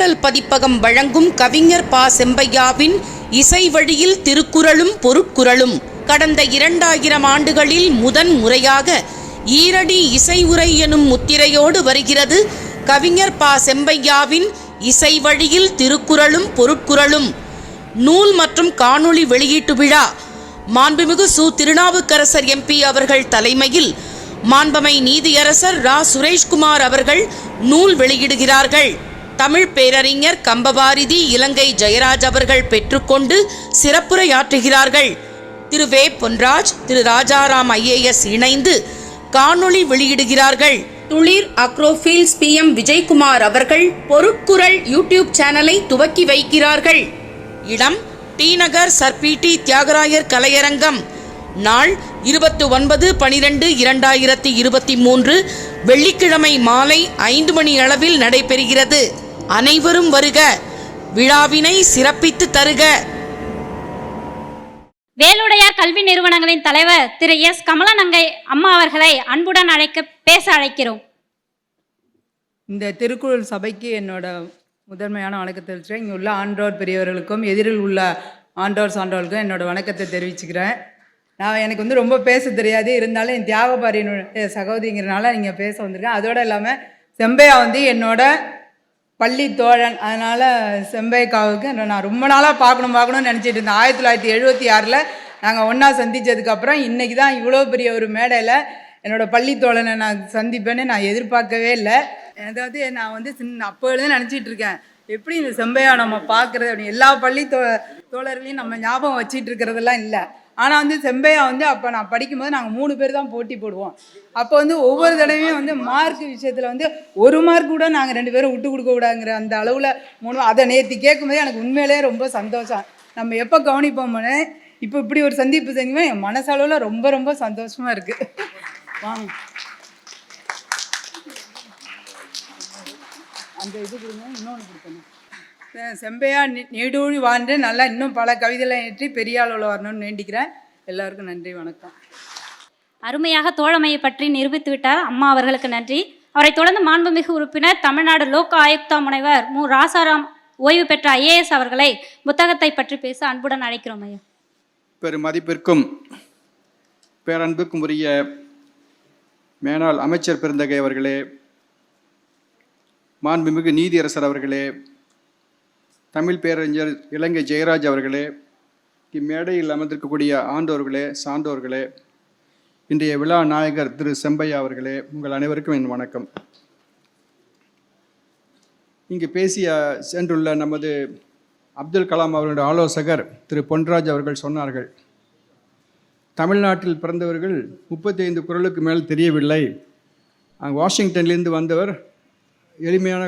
பாடல் பதிப்பகம் வழங்கும் கவிஞர் ப. செம்பையாவின் இசை வழியில் திருக்குறளும் பொருட்குறளும் கடந்த 2000 ஆண்டுகளில் முதன் முறையாக ஈரடி இசை உரை எனும் முத்திரையோடு வருகிறது கவிஞர் ப. செம்பையாவின் இசை வழியில் திருக்குறளும் பொருட்குறளும் நூல் மற்றும் காணொளி வெளியீட்டு விழா. மாண்புமிகு சு. திருநாவுக்கரசர் MP அவர்கள் தலைமையில் மாண்பமை நீதியரசர் ரா. சுரேஷ்குமார் அவர்கள் நூல் வெளியிடுகிறார்கள். தமிழ் பேரறிஞர் கம்பபாரதி இலங்கை ஜெயராஜ் அவர்கள் பெற்றுக்கொண்டு சிறப்புரையாற்றுகிறார்கள். திரு வே. பொன்ராஜ், திரு ராஜாராம் IAS இணைந்து காணொளி வெளியிடுகிறார்கள். துளிர் அக்ரோஃபீல்ஸ் PM விஜயகுமார் அவர்கள் பொருட்குறள் YouTube சேனலை துவக்கி வைக்கிறார்கள். இடம் டி. நகர் சர் PT தியாகராயர் கலையரங்கம். நாள் 29/12/2023 வெள்ளிக்கிழமை மாலை 5 மணி அளவில் நடைபெறுகிறது. அனைவரும் வருக, விழாவினை சிறப்பித்து தருக. வேலுடையார் கல்வி நிறுவனங்களின் தலைவர் திரு S. கமலநங்கை அம்மா அவர்களை அன்புடன் பேச அழைக்கிறோம். இந்த திருக்குறள் சபைக்கு என்னோட முதன்மையான வணக்கத்தை தெரிவிச்சுக்கிறேன். இங்கே உள்ள ஆன்றோர் பெரியவர்களுக்கும் எதிரில் உள்ள ஆன்றோர் சான்றோர்களுக்கும் என்னோட வணக்கத்தை தெரிவிச்சுக்கிறேன். எனக்கு ரொம்ப பேச தெரியாது, இருந்தாலும் என் தியாகபாரியினுடைய சகோதரிங்கிறனால நீங்கள் பேச வந்திருக்கேன். அதோடு இல்லாமல் செம்பையா என்னோட பள்ளி தோழன். அதனால் செம்பைக்காவுக்கு நான் ரொம்ப நாளாக பார்க்கணும்னு நினச்சிட்டு இருந்தேன். 1976 நாங்கள் ஒன்றா சந்தித்ததுக்கப்புறம் இன்றைக்கி தான் இவ்வளோ பெரிய ஒரு மேடையில் என்னோடய பள்ளி தோழனை நான் சந்திப்பேன்னு நான் எதிர்பார்க்கவே இல்லை. அதாவது நான் அப்போதான் நினச்சிட்டு இருக்கேன், எப்படி இந்த செம்பையா நம்ம பார்க்குறது அப்படின்னு. எல்லா பள்ளி தோழர்களையும் நம்ம ஞாபகம் வச்சிட்டு இருக்கிறதெல்லாம் இல்லை. ஆனால் செம்பையா அப்போ நான் படிக்கும்போது நாங்கள் 3 பேர் தான் போட்டி போடுவோம். அப்போ ஒவ்வொரு தடவையும் மார்க் விஷயத்தில் 1 மார்க் கூட நாங்கள் 2 பேரும் விட்டு கொடுக்க கூடாதுங்கிற அந்த அளவில் 3. அதை நேற்று கேட்கும்போது எனக்கு உண்மையிலே ரொம்ப சந்தோஷம். நம்ம எப்போ கவனிப்போம்னு இப்போ இப்படி ஒரு சந்திப்பு செஞ்சுமே என் மனசளவில் ரொம்ப ரொம்ப சந்தோஷமாக இருக்குது. வாங்க அந்த இது கொடுங்க, இன்னொன்று கொடுக்கணும். செம்பையா நீடூழி வாழ்ந்து நல்லா இன்னும் பல கவிதைகளை ஏற்றி பெரிய அளவில் வரணும்னு வேண்டிக்கிறேன். எல்லாருக்கும் நன்றி, வணக்கம். அருமையாக தோழமையை பற்றி நிரூபித்து விட்டார் அம்மா அவர்களுக்கு நன்றி. அவரை தொடர்ந்து மாண்புமிகு உறுப்பினர் தமிழ்நாடு லோக ஆயுக்தா முனைவர் மு. ராசாராம் ஓய்வு பெற்ற IAS அவர்களை புத்தகத்தை பற்றி பேச அன்புடன் அழைக்கிறோம். ஐயா, பெருமதிப்பிற்கும் பேரன்புக்கும் உரிய மேனாள் அமைச்சர் பெருந்தகை அவர்களே, மாண்புமிகு நீதியரசர் அவர்களே, தமிழ் பேரறிஞர் இலங்கை ஜெயராஜ் அவர்களே, இம்மேடையில் அமர்ந்திருக்கக்கூடிய ஆண்டோர்களே, சான்றோர்களே, இன்றைய விழா நாயகர் திரு செம்பையா அவர்களே, உங்கள் அனைவருக்கும் என் வணக்கம். இங்கு சென்றுள்ள நமது அப்துல் கலாம் அவர்களுடைய ஆலோசகர் திரு பொன்ராஜ் அவர்கள் சொன்னார்கள், தமிழ்நாட்டில் பிறந்தவர்கள் 35 குறளுக்கு மேல் தெரியவில்லை, வாஷிங்டன்லேருந்து வந்தவர் எளிமையான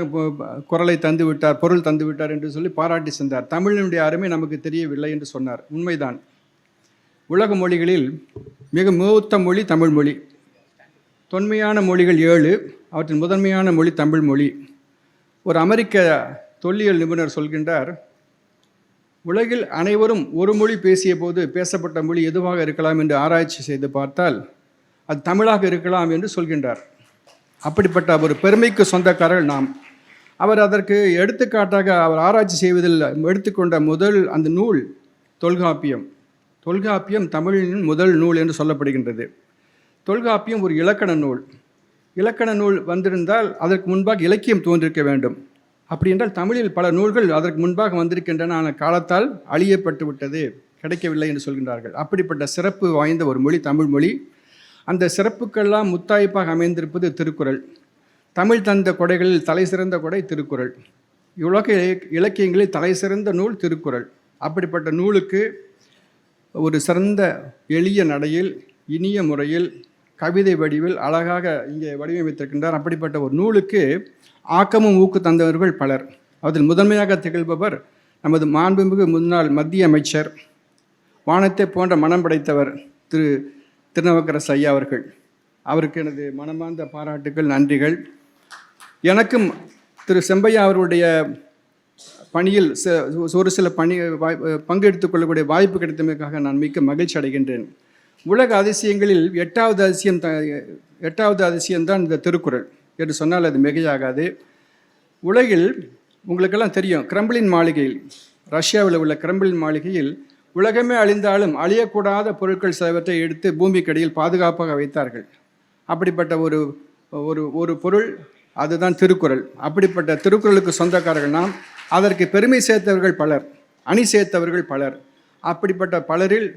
குறளை தந்து விட்டார், பொருள் தந்து விட்டார் என்று சொல்லி பாராட்டி சென்றார். தமிழினுடைய அருமை நமக்கு தெரியவில்லை என்று சொன்னார். உண்மைதான். உலக மொழிகளில் மிக மூத்த மொழி தமிழ் மொழி. தொன்மையான மொழிகள் 7, அவற்றின் முதன்மையான மொழி தமிழ் மொழி. ஒரு அமெரிக்க தொல்லியல் நிபுணர் சொல்கின்றார், உலகில் அனைவரும் ஒரு மொழி பேசிய போது பேசப்பட்ட மொழி எதுவாக இருக்கலாம் என்று ஆராய்ச்சி செய்து பார்த்தால் அது தமிழாக இருக்கலாம் என்று சொல்கின்றார். அப்படிப்பட்ட ஒரு பெருமைக்கு சொந்தக்காரர்கள் நாம். அவர் அதற்கு எடுத்துக்காட்டாக அவர் ஆராய்ச்சி செய்வதில் எடுத்துக்கொண்ட முதல் அந்த நூல் தொல்காப்பியம். தொல்காப்பியம் தமிழின் முதல் நூல் என்று சொல்லப்படுகின்றது. தொல்காப்பியம் ஒரு இலக்கண நூல். இலக்கண நூல் வந்திருந்தால் அதற்கு முன்பாக இலக்கியம் தோன்றிருக்க வேண்டும். அப்படி என்றால் தமிழில் பல நூல்கள் அதற்கு முன்பாக வந்திருக்கின்றன, ஆனால் காலத்தால் அழியப்பட்டு விட்டது, கிடைக்கவில்லை என்று சொல்கின்றார்கள். அப்படிப்பட்ட சிறப்பு வாய்ந்த ஒரு மொழி தமிழ் மொழி. அந்த சிறப்புக்கெல்லாம் முத்தாய்ப்பாக அமைந்திருப்பது திருக்குறள். தமிழ் தந்த கொடைகளில் தலை சிறந்த கொடை திருக்குறள். உலக இலக்கியங்களில் தலை சிறந்த நூல் திருக்குறள். அப்படிப்பட்ட நூலுக்கு ஒரு சிறந்த எளிய நடையில் இனிய முறையில் கவிதை வடிவில் அழகாக இங்கே வடிவமைத்திருக்கின்றார். அப்படிப்பட்ட ஒரு நூலுக்கு ஆக்கமும் ஊக்கு தந்தவர்கள் பலர். அதில் முதன்மையாக திகழ்பவர் நமது மாண்புமிகு முன்னாள் மத்திய அமைச்சர், வானத்தை போன்ற மனம் படைத்தவர் திரு திருநாவுக்கரசு ஐயா அவர்கள். அவருக்கு எனது மனமார்ந்த பாராட்டுக்கள், நன்றிகள். எனக்கும் திரு செம்பையா அவருடைய பணியில் ஒரு சில பங்கெடுத்துக் கொள்ளக்கூடிய வாய்ப்பு கிடைத்தமைக்காக நான் மிக்க மகிழ்ச்சி அடைகின்றேன். உலக அதிசயங்களில் 8வது அதிசயம்தான் இந்த திருக்குறள் என்று சொன்னால் அது மிகையாகாது. உலகில் உங்களுக்கெல்லாம் தெரியும், கிரெம்ளின் மாளிகையில், ரஷ்யாவில் உள்ள கிரெம்ளின் மாளிகையில் உலகமே அழிந்தாலும் அழியக்கூடாத பொருட்கள் சிலவற்றை எடுத்து பூமிக்கடியில் பாதுகாப்பாக வைத்தார்கள். அப்படிப்பட்ட ஒரு ஒரு ஒரு பொருள் அதுதான் திருக்குறள். அப்படிப்பட்ட திருக்குறளுக்கு சொந்தக்காரர்கள் நாம். அதற்கு பெருமை சேர்த்தவர்கள் பலர், அணி சேர்த்தவர்கள் பலர். அப்படிப்பட்ட பலரில்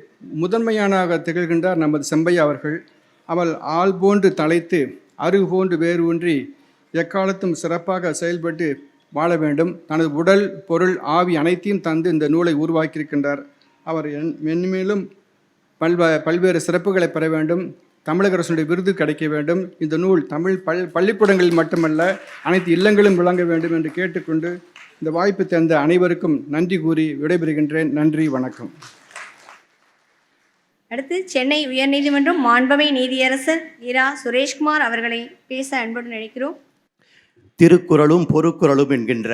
முதன்மையானாக திகழ்கின்றார் நமது செம்பையா அவர்கள். அவள் ஆள் போன்று தலைத்து அருகு போன்று வேறு ஒன்றி எக்காலத்தும் சிறப்பாக செயல்பட்டு வாழ வேண்டும். தனது உடல், பொருள், ஆவி அனைத்தையும் தந்து இந்த நூலை உருவாக்கியிருக்கின்றார். அவர் மென்மேலும் பல்வேறு சிறப்புகளை பெற வேண்டும். தமிழக அரசுடைய விருது கிடைக்க வேண்டும். இந்த நூல் தமிழ் பள்ளிக்கூடங்களில் மட்டுமல்ல, அனைத்து இல்லங்களும் விளங்க வேண்டும் என்று கேட்டுக்கொண்டு இந்த வாய்ப்பு தந்த அனைவருக்கும் நன்றி கூறி விடைபெறுகின்றேன். நன்றி, வணக்கம். அடுத்து சென்னை உயர்நீதிமன்றம் மாண்புமை நீதியரசர் இரா சுரேஷ்குமார் அவர்களை பேச அன்புடன் அழைக்கிறோம். திருக்குறளும் பொருட்குறளும் என்கின்ற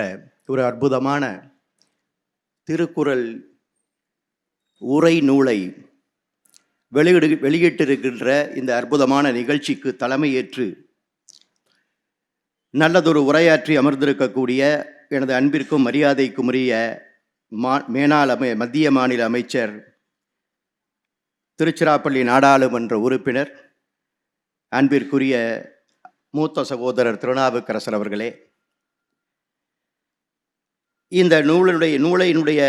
ஒரு அற்புதமான திருக்குறள் உரை நூலை வெளியிட்டிருக்கின்ற இந்த அற்புதமான நிகழ்ச்சிக்கு தலைமையேற்று நல்லதொரு உரையாற்றி அமர்ந்திருக்கக்கூடிய எனது அன்பிற்கும் மரியாதைக்கும் உரிய மத்திய மாநில அமைச்சர், திருச்சிராப்பள்ளி நாடாளுமன்ற உறுப்பினர், அன்பிற்குரிய மூத்த சகோதரர் திருநாவுக்கரசர் அவர்களே, இந்த நூலினுடைய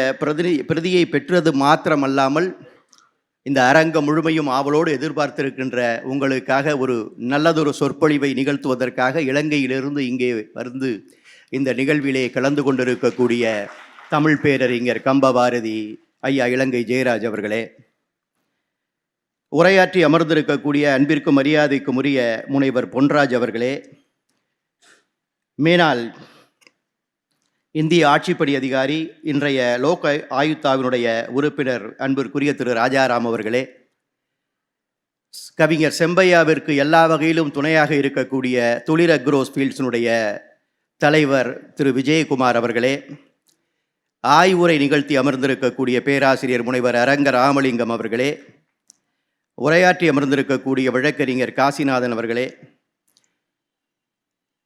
பிரதியை பெற்றது மாத்திரமல்லாமல் இந்த அரங்கம் முழுமையும் ஆவலோடு எதிர்பார்த்திருக்கின்ற உங்களுக்காக ஒரு நல்லதொரு சொற்பொழிவை நிகழ்த்துவதற்காக இலங்கையிலிருந்து இங்கே வந்து இந்த நிகழ்விலே கலந்து கொண்டிருக்கக்கூடிய தமிழ் பேரறிஞர் கம்பபாரதி ஐயா இலங்கை ஜெயராஜ் அவர்களே, உரையாற்றி அமர்ந்திருக்கக்கூடிய அன்பிற்கும் மரியாதைக்கும் உரிய முனைவர் பொன்ராஜ் அவர்களே, மேனால் இந்திய ஆட்சிப்படி அதிகாரி, இன்றைய லோக் ஆயுக்தாவினுடைய உறுப்பினர் அன்பிற்குரிய திரு ராஜாராம் அவர்களே, கவிஞர் செம்பையாவிற்கு எல்லா வகையிலும் துணையாக இருக்கக்கூடிய துளிர் அக்ரோஸ் ஃபீல்ட்ஸினுடைய தலைவர் திரு விஜயகுமார் அவர்களே, ஆய்வுரை நிகழ்த்தி அமர்ந்திருக்கக்கூடிய பேராசிரியர் முனைவர் அரங்க ராமலிங்கம் அவர்களே, உரையாற்றி அமர்ந்திருக்கக்கூடிய வழக்கறிஞர் காசிநாதன் அவர்களே,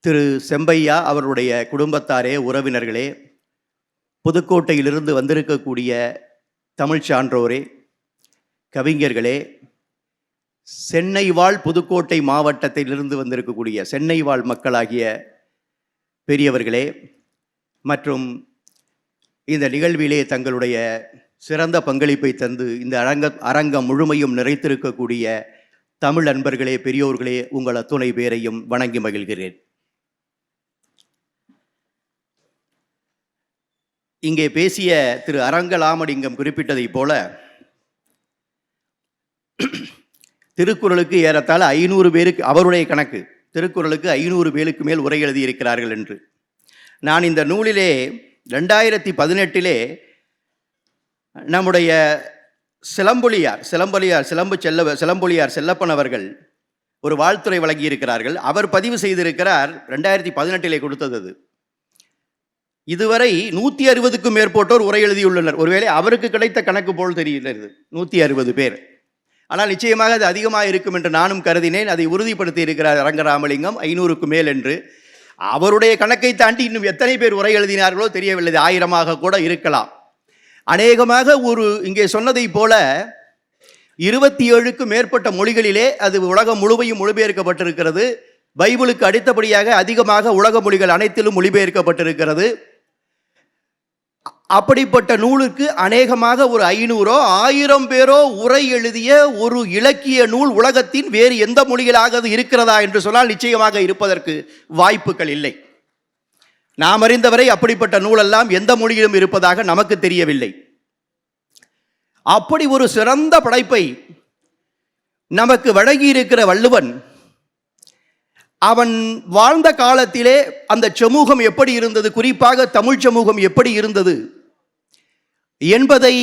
திரு செம்பையா அவருடைய குடும்பத்தாரே, உறவினர்களே, புதுக்கோட்டையிலிருந்து வந்திருக்கக்கூடிய தமிழ் சான்றோரே, கவிஞர்களே, சென்னை வாழ் புதுக்கோட்டை மாவட்டத்திலிருந்து வந்திருக்கக்கூடிய சென்னை வாழ் மக்களாகிய பெரியவர்களே, மற்றும் இந்த நிகழ்விலே தங்களுடைய சிறந்த பங்களிப்பை தந்து இந்த அரங்கம் முழுமையும் நிறைத்திருக்கக்கூடிய தமிழ் அன்பர்களே, பெரியோர்களே, உங்கள் அத்துணை பேரையும் வணங்கி மகிழ்கிறேன். இங்கே பேசிய திரு அரங்கலாமலிங்கம் குறிப்பிட்டதைப் போல திருக்குறளுக்கு ஏறத்தாழ 500 பேருக்கு, அவருடைய கணக்கு, திருக்குறளுக்கு 500 பேருக்கு மேல் உரை எழுதியிருக்கிறார்கள் என்று. நான் இந்த நூலிலே 2018 நம்முடைய சிலம்பொலியார் செல்லப்பன் அவர்கள் ஒரு வாழ்த்துரை வழங்கியிருக்கிறார்கள். அவர் பதிவு செய்திருக்கிறார், 2018 கொடுத்தது அது. இதுவரை 160க்கும் மேற்பட்டோர் உரை எழுதியுள்ளனர். ஒருவேளை அவருக்கு கிடைத்த கணக்கு போல் தெரிகிறது 160 பேர். ஆனால் நிச்சயமாக அது அதிகமாக இருக்கும் என்று நானும் கருதினேன். அதை உறுதிப்படுத்தி இருக்கிறார் அரங்கராமலிங்கம், 500க்கு மேல் என்று. அவருடைய கணக்கை தாண்டி இன்னும் எத்தனை பேர் உரை எழுதினார்களோ தெரியவில்லை, 1000 கூட இருக்கலாம். அநேகமாக இங்கே சொன்னதை போல 27க்கும் மேற்பட்ட மொழிகளிலே அது உலகம் முழுமையும் மொழிபெயர்க்கப்பட்டிருக்கிறது. பைபிளுக்கு அடுத்தபடியாக அதிகமாக உலக மொழிகள் அனைத்திலும் மொழிபெயர்க்கப்பட்டிருக்கிறது. அப்படிப்பட்ட நூலுக்கு அநேகமாக ஒரு 500 1000 பேரோ உரை எழுதிய ஒரு இலக்கிய நூல் உலகத்தின் வேறு எந்த மொழிகளாக இருக்கிறதா என்று சொன்னால் நிச்சயமாக இருப்பதற்கு வாய்ப்புகள் இல்லை. நாம் அறிந்தவரை அப்படிப்பட்ட நூலெல்லாம் எந்த மொழியிலும் இருப்பதாக நமக்கு தெரியவில்லை. அப்படி ஒரு சிறந்த படைப்பை நமக்கு வழங்கியிருக்கிற வள்ளுவன், அவன் வாழ்ந்த காலத்திலே அந்த சமூகம் எப்படி இருந்தது, குறிப்பாக தமிழ் சமூகம் எப்படி இருந்தது என்பதை,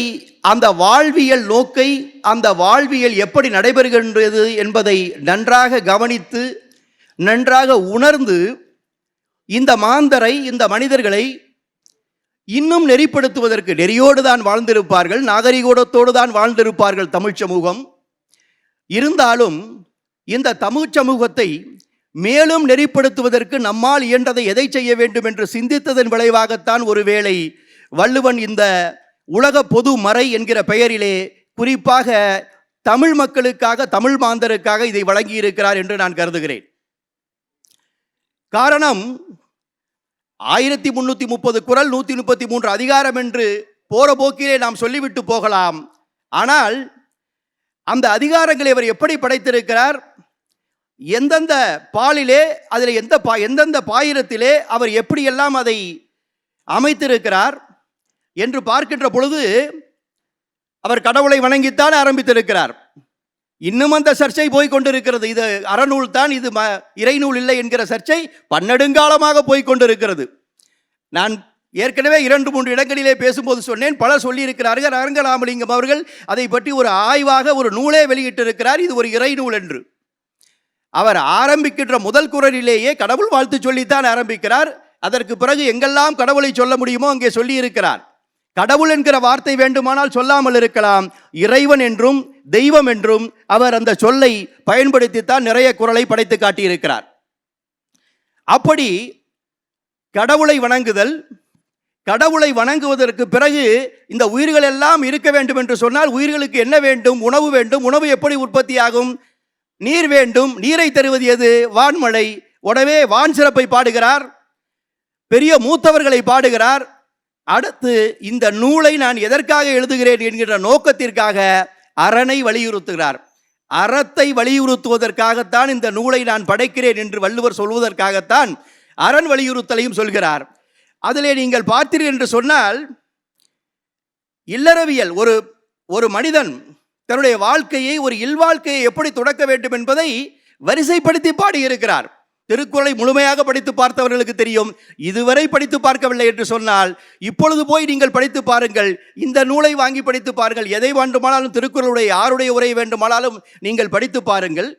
அந்த வாழ்வியல் நோக்கை, அந்த வாழ்வியல் எப்படி நடைபெறுகின்றது என்பதை நன்றாக கவனித்து நன்றாக உணர்ந்து இந்த மாந்தரை, இந்த மனிதர்களை இன்னும் நெறிப்படுத்துவதற்கு, நெறியோடு தான் வாழ்ந்திருப்பார்கள், நாகரிகத்தோடு தான் வாழ்ந்திருப்பார்கள் தமிழ் சமூகம். இருந்தாலும் இந்த தமிழ் சமூகத்தை மேலும் நெறிப்படுத்துவதற்கு நம்மால் இயன்றதை எதை செய்ய வேண்டும் என்று சிந்தித்ததன் விளைவாகத்தான் ஒருவேளை வள்ளுவன் இந்த உலக பொது மறை என்கிற பெயரிலே குறிப்பாக தமிழ் மக்களுக்காக, தமிழ் மாந்தருக்காக இதை வழங்கியிருக்கிறார் என்று நான் கருதுகிறேன். காரணம், 1330 குறள், 133 அதிகாரம் என்று போற போக்கிலே நாம் சொல்லிவிட்டு போகலாம். ஆனால் அந்த அதிகாரங்களை அவர் எப்படி படைத்திருக்கிறார், எந்தெந்த பாலிலே, அதில் எந்தெந்த பாயிரத்திலே அவர் எப்படியெல்லாம் அதை அமைத்திருக்கிறார் என்று பார்க்கின்ற பொழுது அவர் கடவுளை வணங்கித்தான் ஆரம்பித்திருக்கிறார். இன்னும் அந்த சர்ச்சை போய்கொண்டிருக்கிறது. இது அறநூல் தான், இது இறைநூல் இல்லை என்கிற சர்ச்சை பன்னெடுங்காலமாக போய்கொண்டிருக்கிறது. நான் ஏற்கனவே 2-3 இடங்களிலே பேசும்போது சொன்னேன், பலர் சொல்லியிருக்கிறார்கள். அரங்கராமலிங்கம் அவர்கள் அதை பற்றி ஒரு ஆய்வாக ஒரு நூலே வெளியிட்டிருக்கிறார், இது ஒரு இறைநூல் என்று. அவர் ஆரம்பிக்கின்ற முதல் குறளிலேயே கடவுள் வாழ்த்து சொல்லித்தான் ஆரம்பிக்கிறார். அதற்கு பிறகு எங்கெல்லாம் கடவுளை சொல்ல முடியுமோ அங்கே சொல்லியிருக்கிறார். கடவுள் என்கிற வார்த்தை வேண்டுமானால் சொல்லாமல் இருக்கலாம், இறைவன் என்றும் தெய்வம் என்றும் அவர் அந்த சொல்லை பயன்படுத்தித்தான் நிறைய குறளை படைத்து காட்டியிருக்கிறார். அப்படி கடவுளை வணங்குதல், கடவுளை வணங்குவதற்கு பிறகு இந்த உயிர்கள் எல்லாம் இருக்க வேண்டும் என்று சொன்னால் உயிர்களுக்கு என்ன வேண்டும்? உணவு வேண்டும். உணவு எப்படி உற்பத்தியாகும்? நீர் வேண்டும். நீரை தருவது எது? வான்மழை. உடனே வான் சிறப்பை பாடுகிறார், பெரிய மூத்தவர்களை பாடுகிறார். அடுத்து இந்த நூலை நான் எதற்காக எழுதுகிறேன் என்கிற நோக்கத்திற்காக அறனை வலியுறுத்துகிறார். அறத்தை வலியுறுத்துவதற்காகத்தான் இந்த நூலை நான் படைக்கிறேன் என்று வள்ளுவர் சொல்வதற்காகத்தான் அரண் வலியுறுத்தலையும் சொல்கிறார். அதிலே நீங்கள் பார்த்தீர்கள் என்று சொன்னால், இல்லறவியல், ஒரு மனிதன் தன்னுடைய வாழ்க்கையை, ஒரு இல்வாழ்க்கையை எப்படி தொடக்க வேண்டும் என்பதை வரிசைப்படுத்தி பாடியிருக்கிறார். திருக்குறளை முழுமையாக படித்து பார்த்தவர்களுக்கு தெரியும். இதுவரை படித்து பார்க்கவில்லை என்று சொன்னால் இப்பொழுது போய் நீங்கள் படித்து பாருங்கள், இந்த நூலை வாங்கி படித்து பாருங்கள். எதை வேண்டுமானாலும், திருக்குறளுடைய யாருடைய உரை வேண்டுமானாலும் நீங்கள் படித்து பாருங்கள்.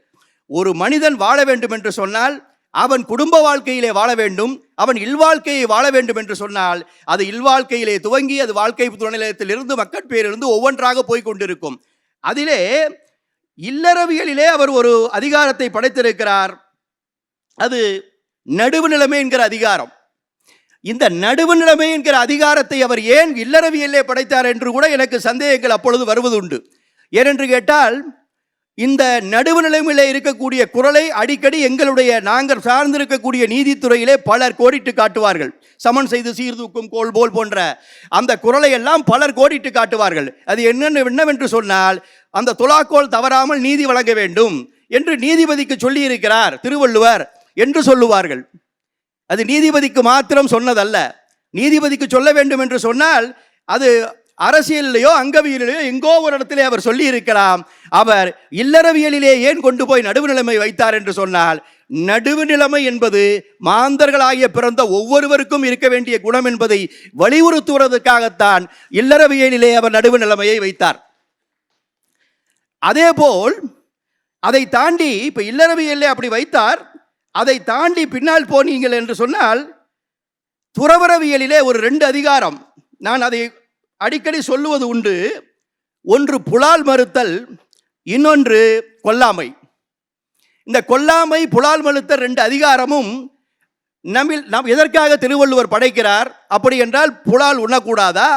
ஒரு மனிதன் வாழ வேண்டும் என்று சொன்னால் அவன் குடும்ப வாழ்க்கையிலே வாழ வேண்டும், அவன் இல்வாழ்க்கையை வாழ வேண்டும் என்று சொன்னால் அது இல்வாழ்க்கையிலே துவங்கி அது வாழ்க்கை துணைநிலையத்திலிருந்து மக்கட்பேரிலிருந்து ஒவ்வொன்றாக போய்கொண்டிருக்கும். அதிலே இல்லறவியலிலே அவர் ஒரு அதிகாரத்தை படைத்திருக்கிறார். அது நடுவு நிலைமை என்கிற அதிகாரம். இந்த நடுவு நிலைமை என்கிற அதிகாரத்தை அவர் ஏன் இல்லறவியலே படைத்தார் என்று கூட எனக்கு சந்தேகங்கள் அப்பொழுது வருவது உண்டு. ஏனென்று கேட்டால், இந்த நடுவு நிலைமையிலே இருக்கக்கூடிய குறளை அடிக்கடி நாங்கள் சார்ந்திருக்கக்கூடிய நீதித்துறையிலே பலர் கோடிட்டு காட்டுவார்கள். சமன் செய்து சீர்தூக்கும் கோல் போல் போன்ற அந்த குறளை எல்லாம் பலர் கோடிட்டு காட்டுவார்கள். அது என்னவென்று சொன்னால், அந்த துலாக்கோல் தவறாமல் நீதி வழங்க வேண்டும் என்று நீதிபதிக்கு சொல்லி இருக்கிறார் திருவள்ளுவர் என்று சொல்லுவார்கள். அது நீதிபதிக்கு மாத்திரம் சொன்னதல்ல. நீதிபதிக்கு சொல்ல வேண்டும் என்று சொன்னால் அது அரசியலிலேயோ அங்கவியலிலேயோ எங்கோ ஒரு இடத்திலே அவர் சொல்லி இருக்கலாம். அவர் இல்லறவியலிலே ஏன் கொண்டு போய் நடுவு நிலைமை வைத்தார் என்று சொன்னால், நடுவு நிலைமை என்பது மாந்தர்களாகிய பிறந்த ஒவ்வொருவருக்கும் இருக்க வேண்டிய குணம் என்பதை வலியுறுத்துவதற்காகத்தான் இல்லறவியலிலே அவர் நடுவு நிலைமையை வைத்தார். அதேபோல் அதை தாண்டி இப்ப இல்லறவியலே அப்படி வைத்தார். அதை தாண்டி பின்னால் போனீங்கள் என்று சொன்னால், துறவரவியலிலே ஒரு 2 அதிகாரம் நான் அதை அடிக்கடி சொல்லுவது உண்டு. ஒன்று புலால் மறுத்தல், இன்னொன்று கொல்லாமை. இந்த கொல்லாமை, புலால் மறுத்தல் 2 அதிகாரமும் நாம் எதற்காக திருவள்ளுவர் படைக்கிறார்? அப்படி என்றால் புலால் உண்ணக்கூடாதா,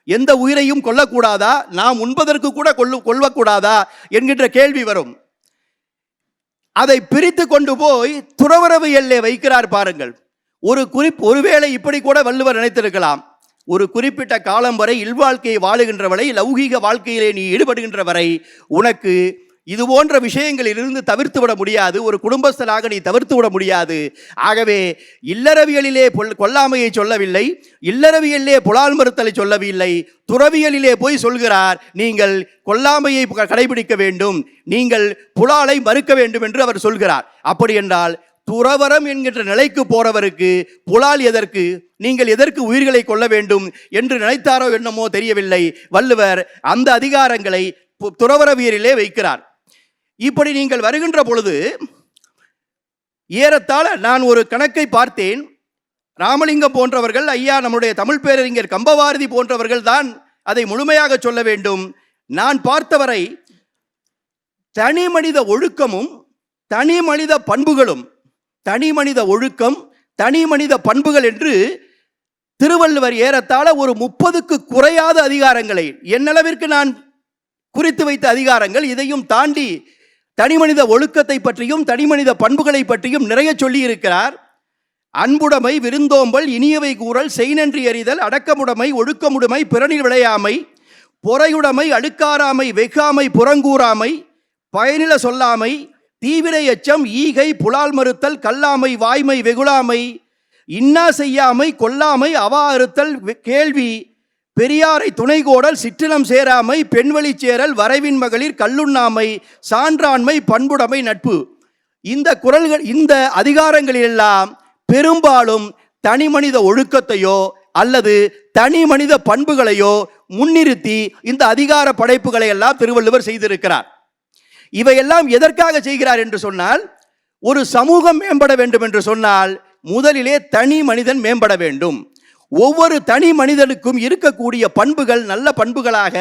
எந்த உயிரையும் கொல்லக்கூடாதா, நாம் உண்பதற்கு கூட கொல்லக்கூடாதா என்கின்ற கேள்வி வரும். அதை பிரித்து கொண்டு போய் துறவரவியல்லே வைக்கிறார் பாருங்கள். ஒருவேளை இப்படி கூட வள்ளுவர் நினைத்திருக்கலாம், ஒரு குறிப்பிட்ட காலம் வரை இல்வாழ்க்கையை வாழுகின்ற வரை, லௌகீக வாழ்க்கையிலே நீ ஈடுபடுகின்ற வரை உனக்கு இது போன்ற விஷயங்களில் இருந்து தவிர்த்து விட முடியாது, ஒரு குடும்பஸ்தனாக நீ தவிர்த்து விட முடியாது. ஆகவே இல்லறவியலிலே கொல்லாமையை சொல்லவில்லை, இல்லறவியலிலே புலால் மறுத்தலை சொல்லவில்லை, துறவியலிலே போய் சொல்கிறார் நீங்கள் கொல்லாமையை கடைபிடிக்க வேண்டும், நீங்கள் புலாலை மறுக்க வேண்டும் என்று அவர் சொல்கிறார். அப்படி என்றால் துறவரம் என்கின்ற நிலைக்கு போறவருக்கு புலால் எதற்கு, நீங்கள் எதற்கு உயிர்களை கொள்ள வேண்டும் என்று நினைத்தாரோ என்னமோ தெரியவில்லை. வள்ளுவர் அந்த அதிகாரங்களை துறவரவியலிலே வைக்கிறார். இப்படி நீங்கள் வருகின்ற பொழுது ஏறத்தாழ நான் ஒரு கணக்கை பார்த்தேன். ராமலிங்கம் போன்றவர்கள், ஐயா நம்முடைய தமிழ் பேரறிஞர் கம்பவாரதி போன்றவர்கள் தான் அதை முழுமையாக சொல்ல வேண்டும். நான் பார்த்தவரை தனி மனித ஒழுக்கமும் தனி மனித பண்புகளும் தனி மனித ஒழுக்கம், தனி மனித பண்புகள் என்று திருவள்ளுவர் ஏறத்தாழ ஒரு 30க்கு குறையாத அதிகாரங்களை, என்னளவிற்கு நான் குறித்து வைத்த அதிகாரங்கள், இதையும் தாண்டி தனிமனித ஒழுக்கத்தை பற்றியும் தனிமனித பண்புகளை பற்றியும் நிறைய சொல்லி இருக்கிறார். அன்புடைமை, விருந்தோம்பல், இனியவை கூறல், செய்நன்றி அறிதல், அடக்கமுடைமை, ஒழுக்கமுடைமை, பிறனில் விளையாமை, பொறையுடைமை, அழுக்காராமை, வெகாமை, புறங்கூறாமை, பயனில சொல்லாமை, தீவிர எச்சம், ஈகை, புலால் மறுத்தல், கல்லாமை, வாய்மை, வெகுளாமை, இன்னா செய்யாமை, கொல்லாமை, அவா அறுத்தல், கேள்வி, பெரியாரை துணைகோடல், சிற்றினம் சேராமை, பெண்வழி சேரல், வரைவின் மகளிர், கல்லுண்ணாமை, சான்றாண்மை, பண்புடைமை, நட்பு. இந்த குறள்கள், இந்த அதிகாரங்களெல்லாம் பெரும்பாலும் தனி மனித ஒழுக்கத்தையோ அல்லது தனி மனித பண்புகளையோ முன்னிறுத்தி இந்த அதிகார படைப்புகளை எல்லாம் திருவள்ளுவர் செய்திருக்கிறார். இவையெல்லாம் எதற்காக செய்கிறார் என்று சொன்னால், ஒரு சமூகம் மேம்பட வேண்டும் என்று சொன்னால் முதலிலே தனி மனிதன் மேம்பட வேண்டும். ஒவ்வொரு தனி மனிதனுக்கும் இருக்கக்கூடிய பண்புகள் நல்ல பண்புகளாக,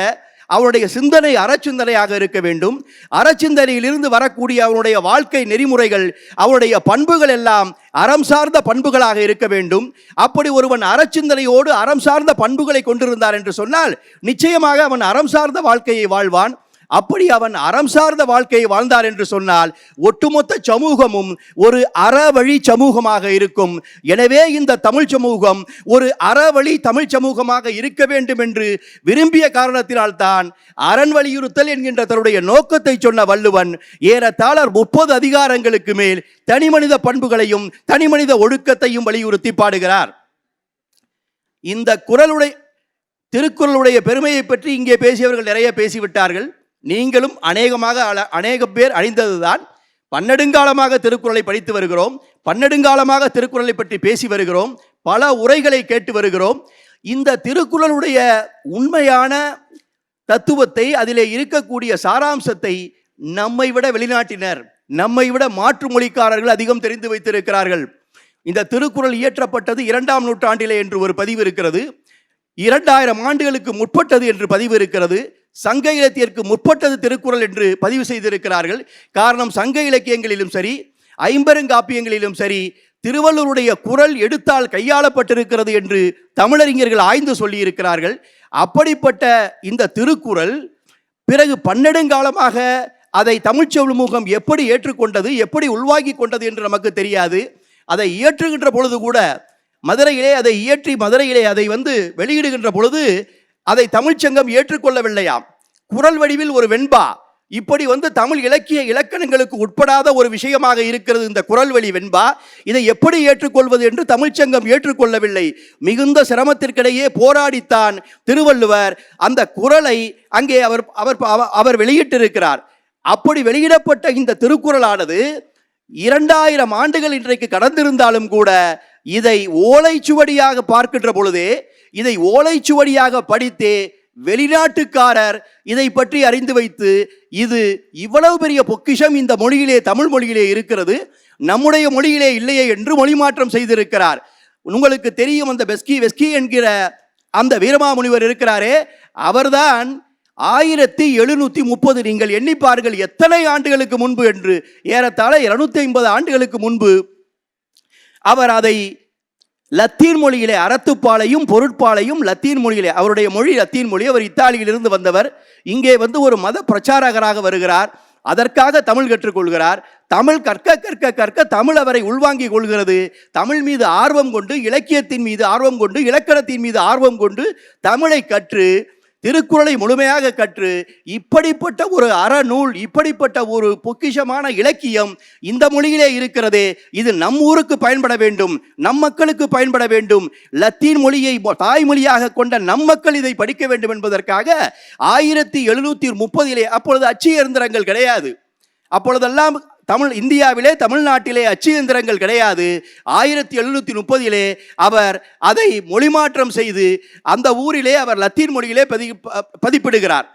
அவனுடைய சிந்தனை அறச்சிந்தனையாக இருக்க வேண்டும். அறச்சிந்தனையிலிருந்து வரக்கூடிய அவனுடைய வாழ்க்கை நெறிமுறைகள், அவனுடைய பண்புகள் எல்லாம் அறம் சார்ந்த பண்புகளாக இருக்க வேண்டும். அப்படி ஒருவன் அறச்சிந்தனையோடு அறம் சார்ந்த பண்புகளை கொண்டிருந்தார் என்று சொன்னால் நிச்சயமாக அவன் அறம் சார்ந்த வாழ்க்கையை வாழ்வான். அப்படி அவன் அறம் சார்ந்த வாழ்க்கையை வாழ்ந்தார் என்று சொன்னால் ஒட்டுமொத்த சமூகமும் ஒரு அறவழி சமூகமாக இருக்கும். எனவே இந்த தமிழ் சமூகம் ஒரு அறவழி தமிழ் சமூகமாக இருக்க வேண்டும் என்று விரும்பிய காரணத்தினால்தான் அரண் வலியுறுத்தல் என்கின்ற தன்னுடைய நோக்கத்தை சொன்ன வள்ளுவன் ஏறத்தாழ 30 அதிகாரங்களுக்கு மேல் தனிமனித பண்புகளையும் தனிமனித ஒழுக்கத்தையும் வலியுறுத்தி பாடுகிறார். இந்த திருக்குறளுடைய பெருமையை பற்றி இங்கே பேசியவர்கள் நிறைய பேசிவிட்டார்கள். நீங்களும் அநேக பேர் அறிந்ததுதான். பன்னெடுங்காலமாக திருக்குறளை படித்து வருகிறோம், பன்னெடுங்காலமாக திருக்குறளை பற்றி பேசி வருகிறோம், பல உரைகளை கேட்டு வருகிறோம். இந்த திருக்குறளுடைய உண்மையான தத்துவத்தை, அதிலே இருக்கக்கூடிய சாராம்சத்தை நம்மை விட வெளிநாட்டினர், நம்மை விட மாற்று மொழிக்காரர்கள் அதிகம் தெரிந்து வைத்திருக்கிறார்கள். இந்த திருக்குறள் இயற்றப்பட்டது 2ஆம் நூற்றாண்டிலே என்று ஒரு பதிவு இருக்கிறது. 2000 ஆண்டுகளுக்கு முற்பட்டது என்று பதிவு இருக்கிறது. சங்க இலக்கியத்திற்கு முற்பட்டது திருக்குறள் என்று பதிவு செய்திருக்கிறார்கள். காரணம், சங்க இலக்கியங்களிலும் சரி ஐம்பெருங்காப்பியங்களிலும் சரி திருவள்ளுவருடைய குறள் எடுத்தால் கையாளப்பட்டிருக்கிறது என்று தமிழறிஞர்கள் ஆய்ந்து சொல்லியிருக்கிறார்கள். அப்படிப்பட்ட இந்த திருக்குறள் பிறகு பன்னெடுங்காலமாக அதை தமிழ் சமூகம் எப்படி ஏற்றுக்கொண்டது, எப்படி உள்வாங்கி கொண்டது என்று நமக்கு தெரியாது. அதை இயற்றுகின்ற பொழுது கூட மதுரையிலே அதை இயற்றி மதுரையிலே அதை வெளியிடுகின்ற பொழுது அதை தமிழ்ச்சங்கம் ஏற்றுக்கொள்ளவில்லையாம். குறள் வடிவில் ஒரு வெண்பா, இப்படி தமிழ் இலக்கிய இலக்கணங்களுக்கு உட்படாத ஒரு விஷயமாக இருக்கிறது இந்த குறள் வழி வெண்பா. இதை எப்படி ஏற்றுக்கொள்வது என்று தமிழ்ச்சங்கம் ஏற்றுக்கொள்ளவில்லை. மிகுந்த சிரமத்திற்கிடையே போராடித்தான் திருவள்ளுவர் அந்த குறளை அங்கே அவர் வெளியிட்டிருக்கிறார். அப்படி வெளியிடப்பட்ட இந்த திருக்குறளானது 2000 ஆண்டுகள் இன்றைக்கு கடந்திருந்தாலும் கூட இதை ஓலைச்சுவடியாக பார்க்கின்ற பொழுதே, இதை ஓலைச்சுவடியாக படித்தே வெளிநாட்டுக்காரர் இதை பற்றி அறிந்து வைத்து, இது இவ்வளவு பெரிய பொக்கிஷம் இந்த மொழியிலே, தமிழ் மொழியிலே இருக்கிறது, நம்முடைய மொழியிலே இல்லையே என்று மொழி மாற்றம் செய்திருக்கிறார். உங்களுக்கு தெரியும், அந்த வெஸ்கி என்கிற அந்த வீரமாமுனிவர் இருக்கிறாரே, அவர்தான் 1730, நீங்கள் எண்ணிப்பார்கள் எத்தனை ஆண்டுகளுக்கு முன்பு என்று, ஏறத்தாழ 250 ஆண்டுகளுக்கு முன்பு அவர் அதை லத்தீன் மொழியிலே, அறத்துப்பாலையும் பொருட்பாலையும் லத்தீன் மொழியிலே, அவருடைய மொழி லத்தீன் மொழி, அவர் இத்தாலியிலிருந்து வந்தவர், இங்கே ஒரு மத பிரச்சாரகராக வருகிறார். அதற்காக தமிழ் கற்றுக்கொள்கிறார். தமிழ் கற்க தமிழ் அவரை உள்வாங்கி கொள்கிறது. தமிழ் மீது ஆர்வம் கொண்டு, இலக்கியத்தின் மீது ஆர்வம் கொண்டு, இலக்கணத்தின் மீது ஆர்வம் கொண்டு தமிழை கற்று, திருக்குறளை முழுமையாக கற்று, இப்படிப்பட்ட ஒரு அறநூல், இப்படிப்பட்ட ஒரு பொக்கிஷமான இலக்கியம் இந்த மொழியிலே இருக்கிறதே, இது நம் ஊருக்கு பயன்பட வேண்டும், நம் மக்களுக்கு பயன்பட வேண்டும், லத்தீன் மொழியை தாய்மொழியாக கொண்ட நம் மக்கள் இதை படிக்க வேண்டும் என்பதற்காக 1730, அப்பொழுது அச்சு இயந்திரங்கள் கிடையாது, அப்பொழுதெல்லாம் இந்தியாவிலே, தமிழ்நாட்டிலே அச்சு இயந்திரங்கள் கிடையாது. 1730 அவர் அதை மொழிமாற்றம் செய்து அந்த ஊரிலே அவர் லத்தீன் மொழியிலே பதிப்பிடுகிறார்.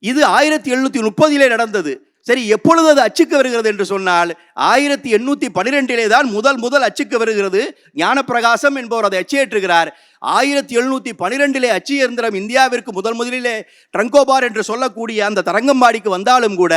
இது 1730 நடந்தது. சரி, எப்பொழுது அது அச்சுக்கு வருகிறது என்று சொன்னால் 1812 தான் முதல் அச்சுக்கு வருகிறது. ஞானப்பிரகாசம் என்பவர் அதை அச்சேற்றுகிறார். 1712 அச்சு இயந்திரம் இந்தியாவிற்கு முதலிலே ட்ரங்கோபார் என்று சொல்லக்கூடிய அந்த தரங்கம்பாடிக்கு வந்தாலும் கூட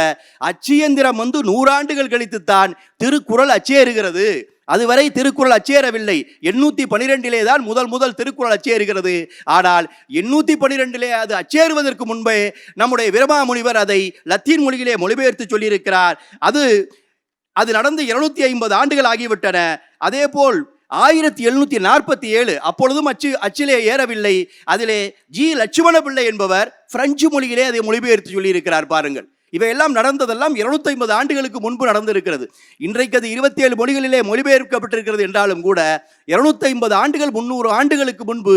அச்சு இயந்திரம் 100 ஆண்டுகள் கழித்துத்தான் திருக்குறள் அச்சேறுகிறது. அதுவரை திருக்குறள் அச்சேரவில்லை. 812 தான் முதல் திருக்குறள் அச்சேறுகிறது. ஆனால் 812 அது அச்சேறுவதற்கு முன்பே நம்முடைய வீரமாமுனிவர் அதை லத்தீன் மொழியிலே மொழிபெயர்த்து சொல்லியிருக்கிறார். அது நடந்து 250 ஆண்டுகள் ஆகிவிட்டன. அதே போல் 1747 அப்பொழுதும் அச்சிலே ஏறவில்லை. அதிலே ஜி லட்சுமண பிள்ளை என்பவர் பிரெஞ்சு மொழியிலே அதை மொழிபெயர்த்து சொல்லியிருக்கிறார். பாருங்கள், இவையெல்லாம் நடந்ததெல்லாம் 250 ஆண்டுகளுக்கு முன்பு நடந்திருக்கிறது. இன்றைக்கு அது 27 மொழிகளிலே மொழிபெயர்க்கப்பட்டிருக்கிறது என்றாலும் கூட 250 ஆண்டுகள் 300 ஆண்டுகளுக்கு முன்பு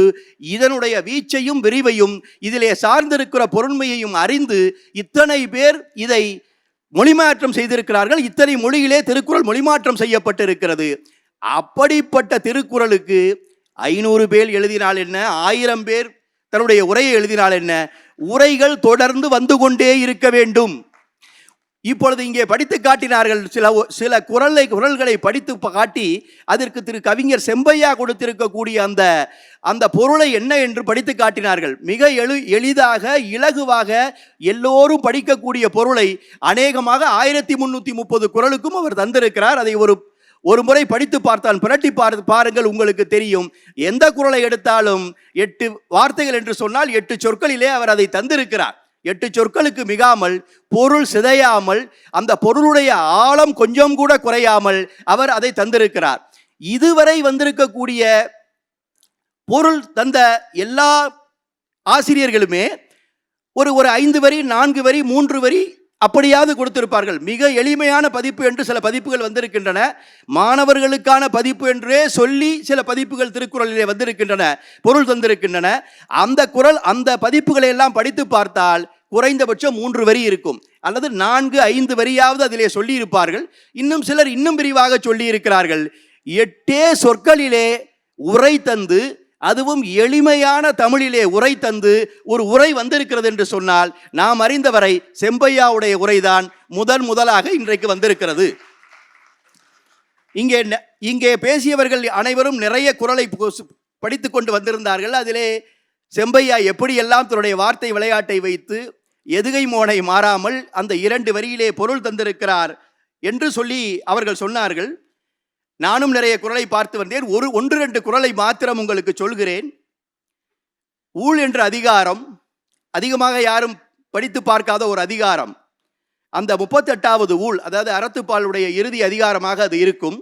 இதனுடைய வீச்சையும் விரிவையும் இதிலே சார்ந்திருக்கிற பொருண்மையையும் அறிந்து இத்தனை பேர் இதை மொழிமாற்றம் செய்திருக்கிறார்கள். இத்தனை மொழியிலே திருக்குறள் மொழிமாற்றம் செய்யப்பட்டிருக்கிறது. அப்படிப்பட்ட திருக்குறளுக்கு 500 பேர் எழுதினால் என்ன, 1000 பேர் தன்னுடைய உரையை எழுதினால் என்ன, உரைகள் தொடர்ந்து வந்து கொண்டே இருக்க வேண்டும். இப்பொழுது இங்கே படித்து காட்டினார்கள். சில குறள்களை படித்து காட்டி அதற்கு திரு கவிஞர் செம்பையா கொடுத்திருக்கக்கூடிய அந்த பொருளை என்ன என்று படித்து காட்டினார்கள். மிக எளிதாக இலகுவாக எல்லோரும் படிக்கக்கூடிய பொருளை அநேகமாக 1330 குறளுக்கும் அவர் தந்திருக்கிறார். அதை ஒரு முறை படித்து பார்த்தால் புரட்டி பாருங்கள், உங்களுக்கு தெரியும். எந்த குறளை எடுத்தாலும் 8 வார்த்தைகள் என்று சொன்னால் 8 சொற்களிலே அவர் அதை தந்திருக்கிறார். 8 சொற்களுக்கு மிகாமல், பொருள் சிதையாமல், அந்த பொருளுடைய ஆழம் கொஞ்சம் கூட குறையாமல் அவர் அதை தந்திருக்கிறார். இதுவரை வந்திருக்கக்கூடிய பொருள் தந்த எல்லா ஆசிரியர்களுமே ஒரு 5 வரி 4 வரி 3 வரி அப்படியாவது கொடுத்திருப்பார்கள். மிக எளிமையான பதிப்பு என்று சில பதிப்புகள் வந்திருக்கின்றன. மாணவர்களுக்கான பதிப்பு என்றே சொல்லி சில பதிப்புகள் திருக்குறளிலே வந்திருக்கின்றன, பொருள் தந்திருக்கின்றன. அந்த பதிப்புகளை எல்லாம் படித்து பார்த்தால் குறைந்தபட்சம் 3 வரி இருக்கும், அல்லது 4-5 வரியாவது அதிலே சொல்லி இருப்பார்கள். இன்னும் சிலர் இன்னும் விரிவாக சொல்லி இருக்கிறார்கள். 8 சொற்களிலே உரை தந்து, அதுவும் எளிமையான தமிழிலே உரை தந்து ஒரு உரை வந்திருக்கிறது என்று சொன்னால் நாம் அறிந்தவரை செம்பையாவுடைய உரைதான் முதலாக இன்றைக்கு வந்திருக்கிறது. இங்கே பேசியவர்கள் அனைவரும் நிறைய குறளை படித்து கொண்டு வந்திருந்தார்கள். அதிலே செம்பையா எப்படியெல்லாம் தன்னுடைய வார்த்தை விளையாட்டை வைத்து எதுகை மோனை மாறாமல் அந்த 2 வரியிலே பொருள் தந்திருக்கிறார் என்று சொல்லி அவர்கள் சொன்னார்கள். நானும் நிறைய குறளை பார்த்து வந்தேன். 1-2 குறளை மாத்திரம் உங்களுக்கு சொல்கிறேன். ஊழ் என்ற அதிகாரம் அதிகமாக யாரும் படித்து பார்க்காத ஒரு அதிகாரம். அந்த 38வது ஊழ், அதாவது அறத்துப்பாலுடைய இறுதி அதிகாரமாக அது இருக்கும்.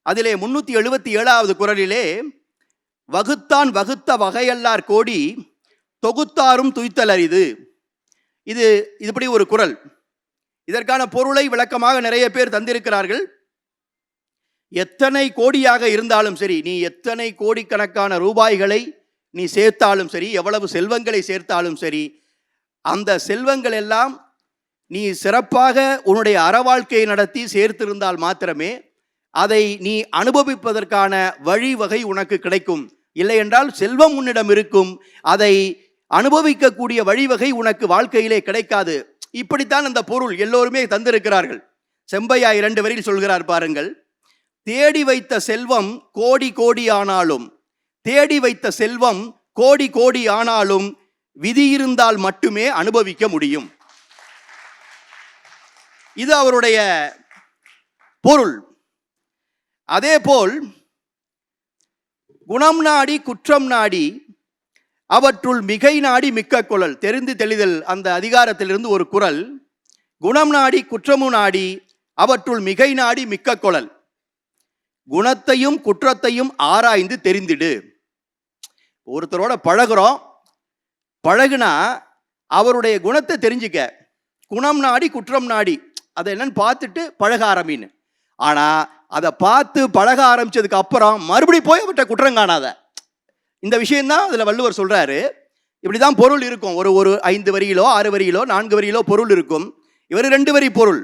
அதிலே 377வது குறளிலே வகுத்தான் வகுத்த வகையல்லார் கோடி தொகுத்தாரும் துய்த்தல் அரிது. இது இப்படி ஒரு குறள். இதற்கான பொருளை விளக்கமாக நிறைய பேர் தந்திருக்கிறார்கள். எத்தனை கோடியாக இருந்தாலும் சரி, நீ எத்தனை கோடிக்கணக்கான ரூபாய்களை நீ சேர்த்தாலும் சரி, எவ்வளவு செல்வங்களை சேர்த்தாலும் சரி, அந்த செல்வங்கள் எல்லாம் நீ சிறப்பாக உன்னுடைய அற வாழ்க்கையை நடத்தி சேர்த்திருந்தால் மாத்திரமே அதை நீ அனுபவிப்பதற்கான வழிவகை உனக்கு கிடைக்கும். இல்லை என்றால் செல்வம் உன்னிடம் இருக்கும், அதை அனுபவிக்கக்கூடிய வழிவகை உனக்கு வாழ்க்கையிலே கிடைக்காது. இப்படித்தான் அந்த பொருள் எல்லோருமே தந்திருக்கிறார்கள். செம்பையா 2 வரியில் சொல்கிறார் பாருங்கள். தேடி வைத்த செல்வம் கோடி கோடி ஆனாலும், தேடி வைத்த செல்வம் கோடி கோடி ஆனாலும் விதி இருந்தால் மட்டுமே அனுபவிக்க முடியும். இது அவருடைய பொருள். அதேபோல் குணம் நாடி குற்றம் நாடி அவற்றுள் மிகை நாடி மிக்க குறள். தெரிந்து தெளிதல் அந்த அதிகாரத்திலிருந்து ஒரு குறள். குணம் நாடி குற்றமும் நாடி அவற்றுள் மிகை நாடி மிக்க குறள். குணத்தையும் குற்றத்தையும் ஆராய்ந்து தெரிந்திடு. ஒருத்தரோட பழகுனா அவருடைய குணத்தை தெரிஞ்சுக்க. குணம் நாடி குற்றம் நாடி அதை என்னன்னு பார்த்துட்டு பழக ஆரம்பின்னு. ஆனால் அதை பார்த்து பழக ஆரம்பித்ததுக்கு அப்புறம் மறுபடியும் போய் அவர்கிட்ட குற்றம் காணாத. இந்த விஷயம்தான் அதில் வள்ளுவர் சொல்கிறாரு. இப்படி தான் பொருள் இருக்கும். ஒரு 5 வரியிலோ 6 வரியிலோ 4 வரியிலோ பொருள் இருக்கும். இவர் 2 வரி பொருள்.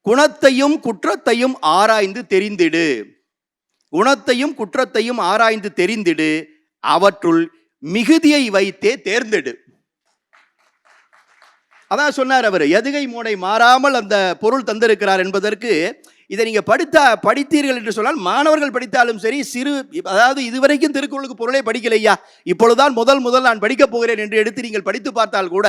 குணத்தையும் குற்றத்தையும் ஆராய்ந்து தெரிந்திடு. குணத்தையும் குற்றத்தையும் ஆராய்ந்து தெரிந்திடு, அவற்றுள் மிகுதியை வைத்தே தேர்ந்தெடு. அதான் சொன்னார் அவர், எதுகை மோனை மாறாமல் அந்த பொருள் தந்திருக்கிறார் என்பதற்கு. இதை நீங்கள் படித்தீர்கள் என்று சொன்னால், மாணவர்கள் படித்தாலும் சரி, அதாவது இதுவரைக்கும் திருக்குறளுக்கு பொருளே படிக்கலையா, இப்பொழுதுதான் முதல் நான் படிக்கப் போகிறேன் என்று எடுத்து நீங்கள் படித்து பார்த்தால் கூட,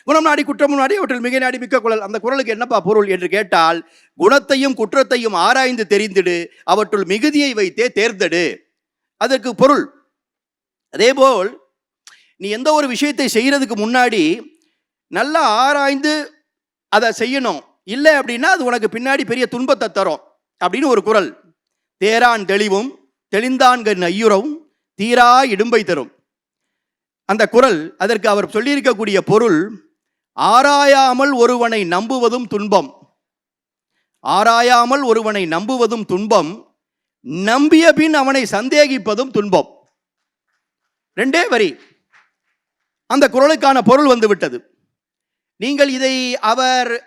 குணம் நாடி குற்றமும் நாடி அவற்றில் மிக நாடி மிக்க குழல், அந்த குறளுக்கு என்னப்பா பொருள் என்று கேட்டால், குணத்தையும் குற்றத்தையும் ஆராய்ந்து தெரிந்திடு, அவற்றுள் மிகுதியை வைத்தே தேர்ந்தெடு, அதற்கு பொருள். அதேபோல் நீ எந்த ஒரு விஷயத்தை செய்கிறதுக்கு முன்னாடி நல்லா ஆராய்ந்து அதை செய்யணும். இல்லை அப்படின்னா அது உனக்கு பின்னாடி பெரிய துன்பத்தை தரும் அப்படின்னு ஒரு குறள். தேரான் தெளிவும் தெளிந்தான்கண் ஐயுறவும் தீரா இடும்பை தரும் அந்த குறள். அதற்கு அவர் சொல்லியிருக்கக்கூடிய பொருள், ஆராயாமல் ஒருவனை நம்புவதும் துன்பம், ஆராயாமல் ஒருவனை நம்புவதும் துன்பம், நம்பிய பின் அவனை சந்தேகிப்பதும் துன்பம். ரெண்டே வரி, அந்த குறளுக்கான பொருள் வந்துவிட்டது. நீங்கள் இதை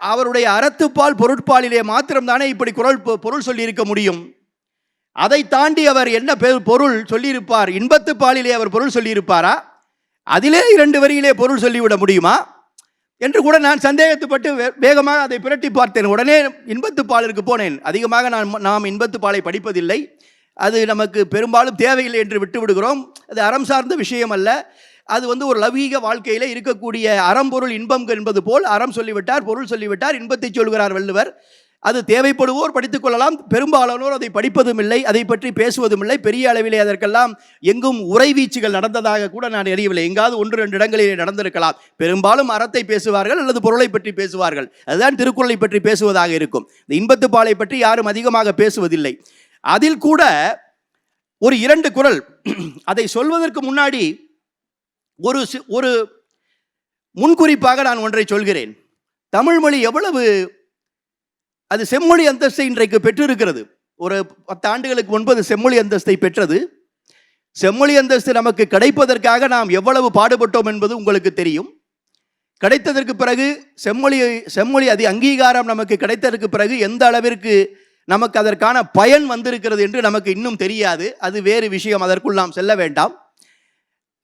அவருடைய அறத்துப்பால் பொருட்பாலிலே மாத்திரம்தானே இப்படி பொருள் சொல்லியிருக்க முடியும். அதை தாண்டி அவர் என்ன பொருள் சொல்லியிருப்பார்? இன்பத்துப்பாலிலே அவர் பொருள் சொல்லியிருப்பாரா? அதிலே 2 வரியிலே பொருள் சொல்லிவிட முடியுமா என்று கூட நான் சந்தேகத்துப்பட்டு வேகமாக அதை புரட்டி பார்த்தேன். உடனே இன்பத்துப்பாலிற்கு போனேன். அதிகமாக நாம் இன்பத்துப்பாலை படிப்பதில்லை, அது நமக்கு பெரும்பாலும் தேவையில்லை என்று விட்டு விடுகிறோம். அது அறம் சார்ந்த விஷயம் அல்ல. அது ஒரு லௌகீக வாழ்க்கையில் இருக்கக்கூடிய அறம்பொருள் இன்பம் என்பது போல் அறம் சொல்லிவிட்டார், பொருள் சொல்லிவிட்டார், இன்பத்தை சொல்கிறார் வள்ளுவர். அது தேவைப்படுவோர் படித்துக் கொள்ளலாம். பெரும்பாலானோர் அதை படிப்பதும் இல்லை, அதை பற்றி பேசுவதும் இல்லை. பெரிய அளவிலே அதற்கெல்லாம் எங்கும் உரைவீச்சுகள் நடந்ததாக கூட நான் அறியவில்லை. எங்காவது 1-2 இடங்களிலே நடந்திருக்கலாம். பெரும்பாலும் அறத்தை பேசுவார்கள் அல்லது பொருளை பற்றி பேசுவார்கள். அதுதான் திருக்குறளை பற்றி பேசுவதாக இருக்கும். இந்த இன்பத்துப்பாலை பற்றி யாரும் அதிகமாக பேசுவதில்லை. அதில் கூட ஒரு 2 குறள், அதை சொல்வதற்கு முன்னாடி ஒரு முன்குறிப்பாக நான் ஒன்றை சொல்கிறேன். தமிழ் மொழி எவ்வளவு அது செம்மொழி அந்தஸ்தை இன்றைக்கு பெற்றிருக்கிறது. ஒரு 10 ஆண்டுகளுக்கு முன்பு அது செம்மொழி அந்தஸ்தை பெற்றது. செம்மொழி அந்தஸ்து நமக்கு கிடைப்பதற்காக நாம் எவ்வளவு பாடுபட்டோம் என்பது உங்களுக்கு தெரியும். கிடைத்ததற்கு பிறகு செம்மொழி அங்கீகாரம் நமக்கு கிடைத்ததற்கு பிறகு எந்த அளவிற்கு நமக்கு அதற்கான பயன் வந்திருக்கிறது என்று நமக்கு இன்னும் தெரியாது. அது வேறு விஷயம், அதற்குள் நாம் செல்ல வேண்டாம்.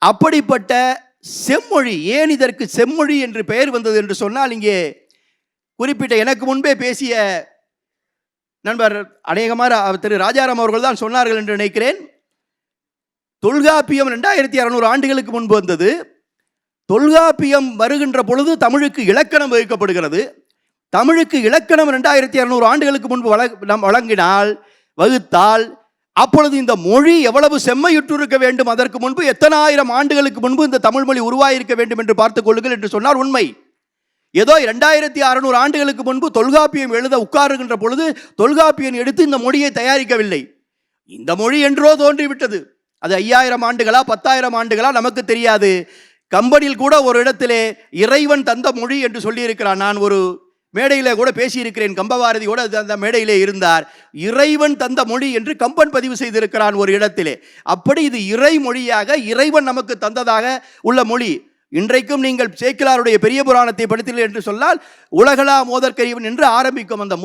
அப்படிப்பட்ட செம்மொழி, ஏன் இதற்கு செம்மொழி என்று பெயர் வந்தது என்று சொன்னால், இங்கே குறிப்பிட்ட எனக்கு முன்பே பேசிய நண்பர் அநேகமாக திரு ராஜாராம் அவர்கள் தான் சொன்னார்கள் என்று நினைக்கிறேன். தொல்காப்பியம் 2600 ஆண்டுகளுக்கு முன்பு வந்தது. தொல்காப்பியம் வருகின்ற பொழுது தமிழுக்கு இலக்கணம் வகுக்கப்படுகிறது. தமிழுக்கு இலக்கணம் 2600 ஆண்டுகளுக்கு முன்பு நாம் வகுத்தால் அப்பொழுது இந்த மொழி எவ்வளவு செம்மையுற்றிருக்க வேண்டும், அதற்கு முன்பு எத்தனை ஆயிரம் ஆண்டுகளுக்கு முன்பு இந்த தமிழ் மொழி உருவாயிருக்க வேண்டும் என்று பார்த்துக் கொள்ளுங்கள் என்று சொன்னார். உண்மை. ஏதோ 2600 ஆண்டுகளுக்கு முன்பு தொல்காப்பியம் எழுத உட்காருகின்ற பொழுது தொல்காப்பியம் எடுத்து இந்த மொழியை தயாரிக்கவில்லை. இந்த மொழி என்றோ தோன்றிவிட்டது. அது 5000 ஆண்டுகளா 10,000 ஆண்டுகளா நமக்கு தெரியாது. கம்பனில் கூட ஒரு இடத்திலே இறைவன் தந்த மொழி என்று சொல்லியிருக்கிறான். நான் ஒரு மேடையிலே கூட பேசியிருக்கிறேன். கம்பபாரதி கூட அந்த மேடையிலே இருந்தார். இறைவன் தந்த மொழி என்று கம்பன் பதிவு செய்திருக்கிறான் ஒரு இடத்திலே. அப்படி இது இறை மொழியாக இறைவன் நமக்கு தந்ததாக உள்ள மொழி. இன்றைக்கும் நீங்கள் சேக்கிழாருடைய பெரிய புராணத்தை படித்தீர்கள் என்று சொன்னால், உலகலாம் ஓதற்கரியவன் என்று ஆரம்பிக்கும். அந்த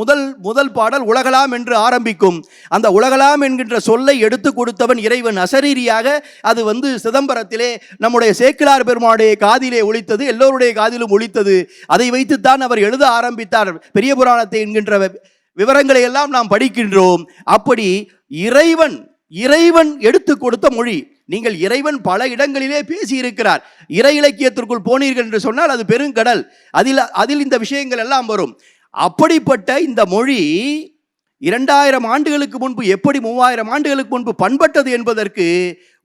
முதல் பாடல் உலகலாம் என்று ஆரம்பிக்கும். அந்த உலகலாம் என்கின்ற சொல்லை எடுத்து கொடுத்தவன் இறைவன். அசரீரியாக அது சிதம்பரத்திலே நம்முடைய சேக்கிழார் பெருமானுடைய காதிலே ஒலித்தது, எல்லோருடைய காதிலும் ஒலித்தது. அதை வைத்துத்தான் அவர் எழுத ஆரம்பித்தார் பெரிய புராணத்தை என்கின்ற விவரங்களை எல்லாம் நாம் படிக்கின்றோம். அப்படி இறைவன் எடுத்து கொடுத்த மொழி. நீங்கள் இறைவன் பல இடங்களிலே பேசி இருக்கிறார். இறை இலக்கியத்திற்குள் போனீர்கள் என்று சொன்னால் அது பெருங்கடல். அதில் இந்த விஷயங்கள் எல்லாம் வரும். அப்படிப்பட்ட இந்த மொழி 2000 ஆண்டுகளுக்கு முன்பு எப்படி 3000 ஆண்டுகளுக்கு முன்பு பண்பட்டது என்பதற்கு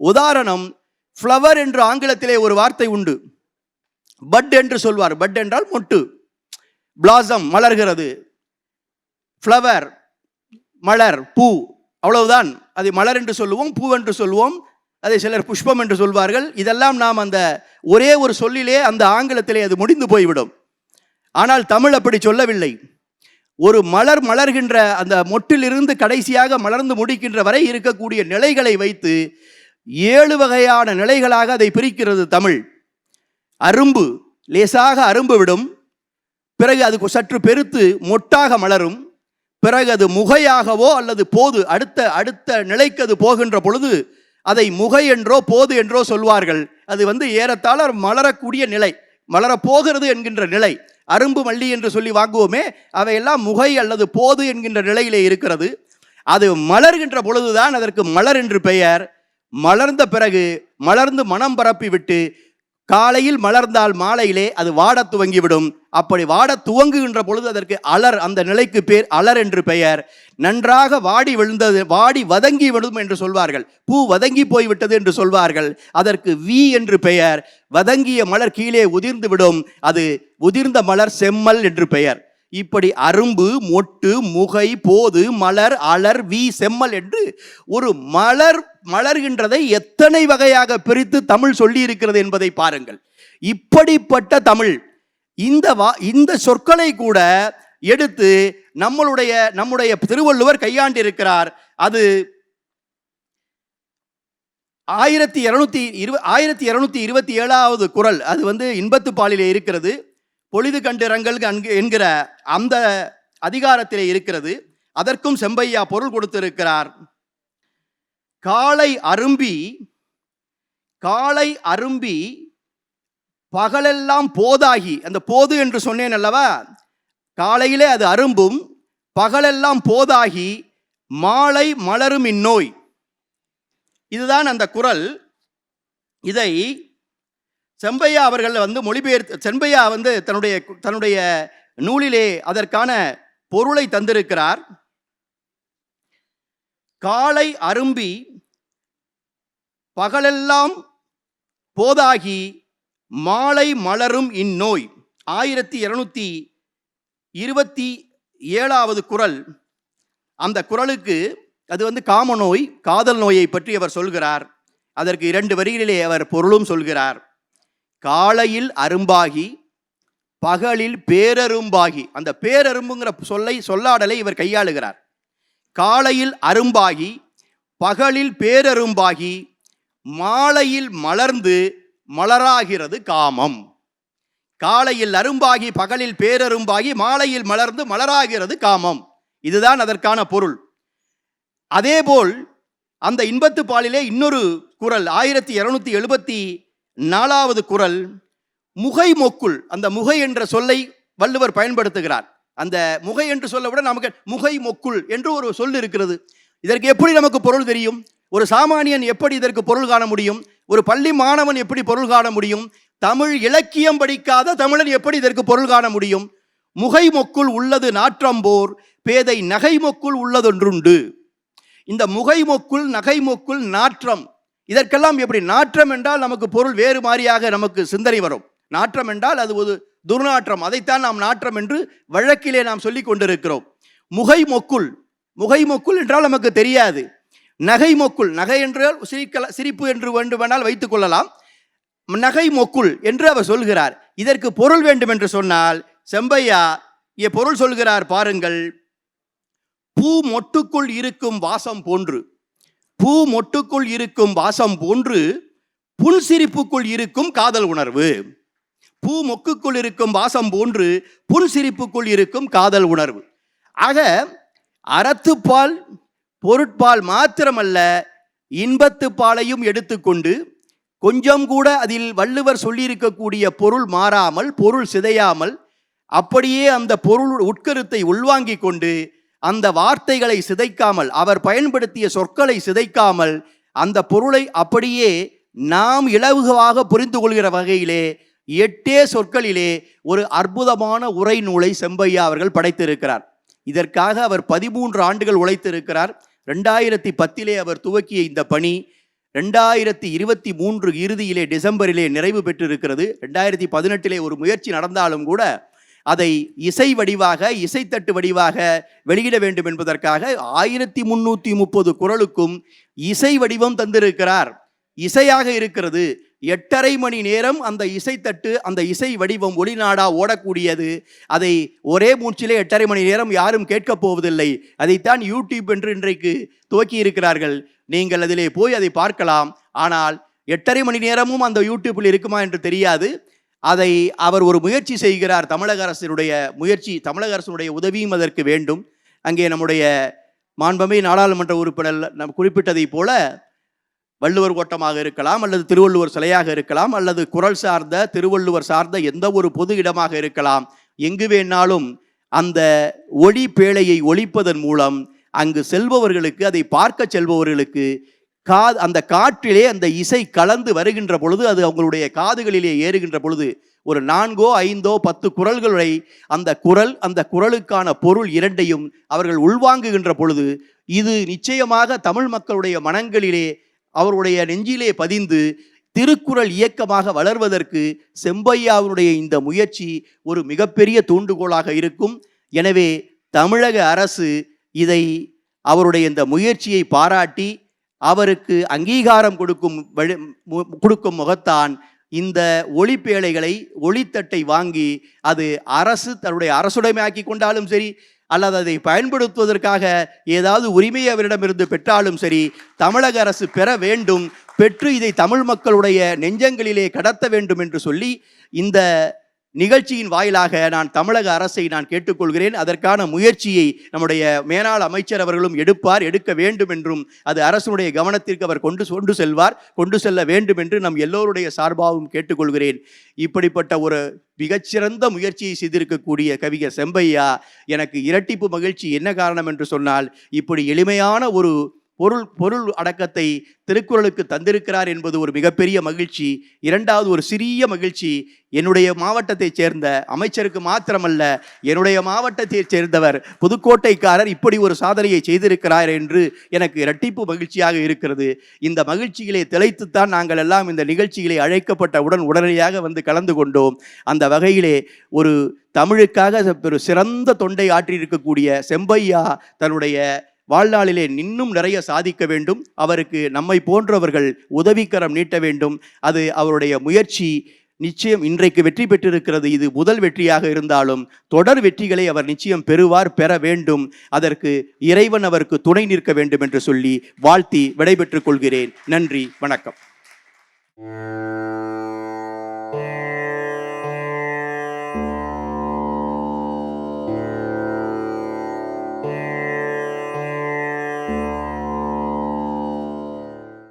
உதாரணம் ஃப்ளவர் என்று ஆங்கிலத்திலே ஒரு வார்த்தை உண்டு. பட் என்று சொல்வார். பட் என்றால் மொட்டு, பிளாசம் மலர்கிறது. ஃப்ளவர் மலர், பூ, அவ்வளவுதான். அதை மலர் என்று சொல்லுவோம், பூ என்று சொல்லுவோம், அதை சிலர் புஷ்பம் என்று சொல்வார்கள். இதெல்லாம் நாம் அந்த ஒரே ஒரு சொல்லிலே அந்த ஆங்கிலத்திலே அது முடிந்து போய்விடும். ஆனால் தமிழ் அப்படி சொல்லவில்லை. ஒரு மலர்கின்ற அந்த மொட்டிலிருந்து கடைசியாக மலர்ந்து முடிக்கின்ற வரை இருக்கக்கூடிய நிலைகளை வைத்து 7 வகையான நிலைகளாக அதை பிரிக்கிறது தமிழ். அரும்பு, லேசாக அரும்பு விடும், பிறகு அது சற்று பெருத்து மொட்டாக மலரும், பிறகு அது முகையாகவோ அல்லது போது அடுத்த நிலைக்கு அது போகின்ற பொழுது அதை முகை என்றோ போது என்றோ சொல்வார்கள். அது ஏறத்தாழ மலரக்கூடிய நிலை, மலரப்போகிறது என்கின்ற நிலை. அரும்பு மல்லி என்று சொல்லி வாங்குவோமே, அவையெல்லாம் முகை அல்லது போது என்கின்ற நிலையிலே இருக்கிறது. அது மலர்கின்ற பொழுதுதான் அதற்கு மலர் என்று பெயர். மலர்ந்த பிறகு மலர்ந்து மனம் பரப்பி விட்டு காலையில் மலர்ந்தால் மாலையிலே அது வாடத் துவங்கிவிடும். அப்படி வாடத் துவங்குகின்ற பொழுது அதற்கு அலர், அந்த நிலைக்கு பேர் அலர் என்று பெயர். நன்றாக வாடி விழுந்தது, வாடி வதங்கி விடும் என்று சொல்வார்கள். பூ வதங்கி போய்விட்டது என்று சொல்வார்கள். அதற்கு வி என்று பெயர். வதங்கிய மலர் கீழே உதிர்ந்து விடும். அது உதிர்ந்த மலர் செம்மல் என்று பெயர். இப்படி அரும்பு, மொட்டு, முகை, போது, மலர், அலர், வி, செம்மல் என்று ஒரு மலர்கின்றதை எத்தனை வகையாக பிரித்து தமிழ் சொல்லி இருக்கிறது என்பதை பாருங்கள். இப்படிப்பட்ட தமிழ் இந்த சொற்களை கூட எடுத்து நம்முடைய திருவள்ளுவர் கையாண்டிருக்கிறார். அது 1227வது குறள். அது இன்பத்துப்பாலிலே இருக்கிறது. பொழுது கண்டிரங்கள் என்கிற அந்த அதிகாரத்திலே இருக்கிறது. அதற்கும் செம்பையா பொருள் கொடுத்திருக்கிறார். காலை அரும்பி பகலெல்லாம் போதாகி, அந்த போது என்று சொன்னேன் அல்லவா, காலையிலே அது அரும்பும், பகலெல்லாம் போதாகி மாலை மலரும் இந்நோய். இதுதான் அந்த குறள். இதை செம்பையா அவர்கள் மொழிபெயர்த்து, செம்பையா தன்னுடைய நூலிலே அதற்கான பொருளை தந்திருக்கிறார். காலை அரும்பி பகலெல்லாம் போதாகி மாலை மலரும் இந்நோய். 1227வது குறள். அந்த குறளுக்கு அது காம நோய், காதல் நோயை பற்றி அவர் சொல்கிறார். அதற்கு 2 வரிகளிலே அவர் பொருளும் சொல்கிறார். காலையில் அரும்பாகி பகலில் பேரரும்பாகி. அந்த பேரரும்புங்கிற சொல்லாடலை இவர் கையாளுகிறார். காலையில் அரும்பாகி பகலில் பேரரும்பாகி மாலையில் மலர்ந்து மலராகிறது காமம். காலையில் அரும்பாகி பகலில் பேரரும்பாகி மாலையில் மலர்ந்து மலராகிறது காமம். இதுதான் அதற்கான பொருள். அதேபோல் அந்த இன்பத்துப்பாலிலே இன்னொரு குறள், 1274வது குறள், முகை மொக்குள். அந்த முகை என்ற சொல்லை வள்ளுவர் பயன்படுத்துகிறார். அந்த முகை என்று சொல்ல விட நமக்கு முகை மொக்குள் என்று ஒரு சொல் இருக்கிறது. இதற்கு எப்படி நமக்கு பொருள் தெரியும்? ஒரு சாமானியன் எப்படி இதற்கு பொருள் காண முடியும்? ஒரு பள்ளி மாணவன் எப்படி பொருள் காண முடியும்? தமிழ் இலக்கியம் படிக்காத தமிழன் எப்படி இதற்கு பொருள் காண முடியும்? முகை மொக்குள் உள்ளது நாற்றம்போர் பேதை நகை மொக்குள் உள்ளதொன்றுண்டு. இந்த முகை மொக்குள், நகை மொக்குள், நாற்றம், இதற்கெல்லாம் எப்படி? நாற்றம் என்றால் நமக்கு பொருள் வேறு மாதிரியாக நமக்கு சிந்தனை வரும். நாற்றம் என்றால் அது ஒரு துர்நாற்றம். அதைத்தான் நாம் நாற்றம் என்று வழக்கிலே நாம் சொல்லிக் கொண்டிருக்கிறோம். முகை மொக்குள், முகை மொக்குள் என்றால் நமக்கு தெரியாது. நகை மொக்குள், நகை என்றால் சிரிப்பு என்று வேண்டுமென்றால் வைத்துக் கொள்ளலாம். நகை மொக்குள் என்று அவர் சொல்கிறார். இதற்கு பொருள் வேண்டும் என்று சொன்னால் செம்பையா பொருள் சொல்கிறார் பாருங்கள். பூ மொட்டுக்குள் இருக்கும் வாசம் போன்று, பூ மொட்டுக்குள் இருக்கும் வாசம் போன்று புன்சிரிப்புக்குள் இருக்கும் காதல் உணர்வு. பூ மொக்குக்குள் இருக்கும் வாசம் போன்று புன்சிரிப்புக்குள் இருக்கும் காதல் உணர்வு. ஆக அறத்துப்பால் பொருட்பால் மாத்திரமல்ல, இன்பத்துப்பாலையும் எடுத்துக்கொண்டு கொஞ்சம் கூட அதில் வள்ளுவர் சொல்லியிருக்கக்கூடிய பொருள் மாறாமல், பொருள் சிதையாமல், அப்படியே அந்த பொருள் உட்கருத்தை உள்வாங்கிக் கொண்டு அந்த வார்த்தைகளை சிதைக்காமல், அவர் பயன்படுத்திய சொற்களை சிதைக்காமல், அந்த பொருளை அப்படியே நாம் இலகுவாக புரிந்து கொள்கிற வகையிலே 8 சொற்களிலே ஒரு அற்புதமான உரை நூலை செம்பையா அவர்கள் படைத்திருக்கிறார். இதற்காக அவர் 13 ஆண்டுகள் உழைத்திருக்கிறார். 2010 அவர் துவக்கிய இந்த பணி 2023 இறுதியிலே டிசம்பரிலே நிறைவு பெற்றிருக்கிறது. 2018 ஒரு முயற்சி நடந்தாலும் கூட அதை இசை வடிவாக, இசைத்தட்டு வடிவாக வெளியிட வேண்டும் என்பதற்காக 1330 குறளுக்கும் இசை வடிவம் தந்திருக்கிறார். இசையாக இருக்கிறது. 8.5 மணி நேரம் அந்த இசைத்தட்டு, அந்த இசை வடிவம் ஒளிநாடா ஓடக்கூடியது. அதை ஒரே மூச்சிலே 8.5 மணி நேரம் யாரும் கேட்கப் போவதில்லை. அதைத்தான் யூடியூப் என்று இன்றைக்கு துவக்கி இருக்கிறார்கள். நீங்கள் அதிலே போய் அதை பார்க்கலாம். ஆனால் 8.5 மணி நேரமும் அந்த யூடியூப்பில் இருக்குமா என்று தெரியாது. அதை அவர் ஒரு முயற்சி செய்கிறார். தமிழக அரசினுடைய முயற்சி, தமிழக அரசினுடைய உதவியும் அதற்கு வேண்டும். அங்கே நம்முடைய மாண்புமிகு நாடாளுமன்ற உறுப்பினர் நாம் குறிப்பிட்டதை போல வள்ளுவர் கோட்டமாக இருக்கலாம், அல்லது திருவள்ளுவர் சிலையாக இருக்கலாம், அல்லது குறள் சார்ந்த திருவள்ளுவர் சார்ந்த எந்த ஒரு பொது இடமாக இருக்கலாம். எங்கு வேணாலும் அந்த ஒளி பேழையை ஒளிப்பதன் மூலம் அங்கு செல்பவர்களுக்கு, அதை பார்க்க செல்பவர்களுக்கு அந்த காற்றிலே அந்த இசை கலந்து வருகின்ற பொழுது, அது அவங்களுடைய காதுகளிலே ஏறுகின்ற பொழுது ஒரு 4 5 10 குரல்களை அந்த குரலுக்கான பொருள் இரண்டையும் அவர்கள் உள்வாங்குகின்ற பொழுது, இது நிச்சயமாக தமிழ் மக்களுடைய மனங்களிலே, அவருடைய நெஞ்சிலே பதிந்து திருக்குறள் இயக்கமாக வளர்வதற்கு செம்பையாவுடைய இந்த முயற்சி ஒரு மிகப்பெரிய தூண்டுகோலாக இருக்கும். எனவே தமிழக அரசு இதை, அவருடைய இந்த முயற்சியை பாராட்டி அவருக்கு அங்கீகாரம் கொடுக்கும் முகத்தான் இந்த ஒளிப்பேழைகளை, ஒளித்தட்டை வாங்கி அது அரசு தன்னுடைய அரசுடைமையாக்கி கொண்டாலும் சரி, அல்லது அதை பயன்படுத்துவதற்காக ஏதாவது உரிமையை அவரிடமிருந்து பெற்றாலும் சரி, தமிழக அரசு பெற வேண்டும், பெற்று இதை தமிழ் மக்களுடைய நெஞ்சங்களிலே கடத்த வேண்டும் என்று சொல்லி இந்த நிகழ்ச்சியின் வாயிலாக நான் தமிழக அரசை நான் கேட்டுக்கொள்கிறேன். அதற்கான முயற்சியை நம்முடைய மேலாள் அமைச்சர் அவர்களும் எடுக்க வேண்டும் என்றும், அது அரசுடைய கவனத்திற்கு அவர் கொண்டு செல்ல வேண்டும் என்று நம் எல்லோருடைய சார்பாகவும் கேட்டுக்கொள்கிறேன். இப்படிப்பட்ட ஒரு மிகச்சிறந்த முயற்சியை செய்திருக்கக்கூடிய கவிஞர் செம்பையா எனக்கு இரட்டிப்பு மகிழ்ச்சி. என்ன காரணம் என்று சொன்னால், இப்படி எளிமையான ஒரு பொருள் அடக்கத்தை திருக்குறளுக்கு தந்திருக்கிறார் என்பது ஒரு மிகப்பெரிய மகிழ்ச்சி. இரண்டாவது ஒரு சிறிய மகிழ்ச்சி, என்னுடைய மாவட்டத்தைச் சேர்ந்த அமைச்சருக்கு மாத்திரமல்ல, என்னுடைய மாவட்டத்தைச் சேர்ந்தவர் புதுக்கோட்டைக்காரர் இப்படி ஒரு சாதனையை செய்திருக்கிறார் என்று எனக்கு இரட்டிப்பு மகிழ்ச்சியாக இருக்கிறது. இந்த மகிழ்ச்சிகளை திளைத்துத்தான் நாங்கள் எல்லாம் இந்த நிகழ்ச்சிகளை அழைக்கப்பட்டவுடன் உடனடியாக வந்து கலந்து கொண்டோம். அந்த வகையிலே ஒரு தமிழுக்காக ஒரு சிறந்த தொண்டை ஆற்றியிருக்கக்கூடிய செம்பையா தன்னுடைய வாழ்நாளிலே இன்னும் நிறைய சாதிக்க வேண்டும். அவருக்கு நம்மை போன்றவர்கள் உதவிக்கரம் நீட்ட வேண்டும். அது அவருடைய முயற்சி நிச்சயம் இன்றைக்கு வெற்றி பெற்றிருக்கிறது. இது முதல் வெற்றியாக இருந்தாலும் தொடர் வெற்றிகளை அவர் நிச்சயம் பெற வேண்டும். அதற்கு இறைவன் அவருக்கு துணை நிற்க வேண்டும் என்று சொல்லி வாழ்த்தி விடைபெற்றுக் கொள்கிறேன். நன்றி, வணக்கம்.